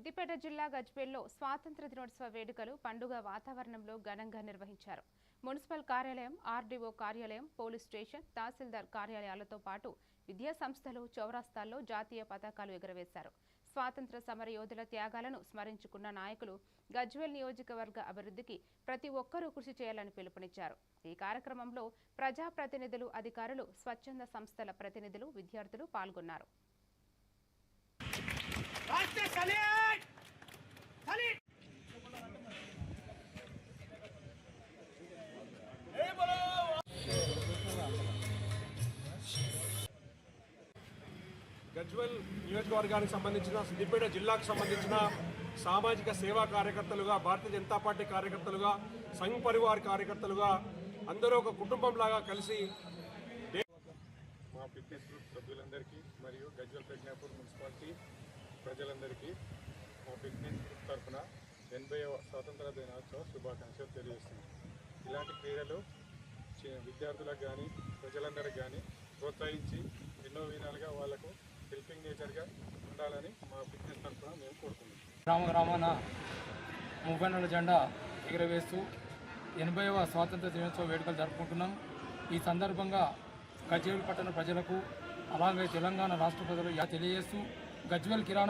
సిద్దిపేట జిల్లా గజ్వేల్లో స్వాతంత్ర దినోత్సవ వేడుకలు పండుగ వాతావరణంలో ఘనంగా నిర్వహించారు. మున్సిపల్ కార్యాలయం, ఆర్డీఓ కార్యాలయం, పోలీస్ స్టేషన్, తహసీల్దార్ కార్యాలయాలతో పాటు విద్యా సంస్థలు, చౌరస్తాల్లో జాతీయ పతాకాలు ఎగురవేశారు. స్వాతంత్ర సమర యోధుల త్యాగాలను స్మరించుకున్న నాయకులు గజ్వేల్ నియోజకవర్గ అభివృద్ధికి ప్రతి ఒక్కరూ కృషి చేయాలని పిలుపునిచ్చారు. ఈ కార్యక్రమంలో ప్రజాప్రతినిధులు, అధికారులు, స్వచ్ఛంద సంస్థల ప్రతినిధులు, విద్యార్థులు పాల్గొన్నారు. గజ్వేల్ నియోజకవర్గానికి సంబంధించిన సిద్దిపేట జిల్లాకు సంబంధించిన సామాజిక సేవా కార్యకర్తలుగా, భారతీయ జనతా పార్టీ కార్యకర్తలుగా, సంఘ్ పరివార్ కార్యకర్తలుగా అందరూ ఒక కుటుంబంలాగా కలిసి మా ఫిట్నెస్ గ్రూప్ సభ్యులందరికీ మరియు గజ్వేల్ ప్రజ్ఞాపూర్ మున్సిపాలిటీ ప్రజలందరికీ మా ఫిట్నెస్ గ్రూప్ తరఫున 80వ స్వాతంత్ర దినోత్సవ శుభాకాంక్షలు తెలియజేస్తున్నాం. ఇలాంటి క్రీడలు విద్యార్థులకు కానీ ప్రజలందరికీ కానీ ప్రోత్సహించి ఎన్నో విధాలుగా వాళ్లకు హెల్పింగ్ నేచర్గా ఉండాలని మా ఫిట్నెస్ తరఫున మేము కోరుకుంటున్నాం. గ్రామాన 34 జెండా ఎగురవేస్తూ 80వ స్వాతంత్ర దినోత్సవ వేడుకలు జరుపుకుంటున్నాం. ఈ సందర్భంగా గజ్వేల్ పట్టణ ప్రజలకు అలాగే తెలంగాణ రాష్ట్ర ప్రజలు తెలియజేస్తూ గజ్వేల్ కిరాణా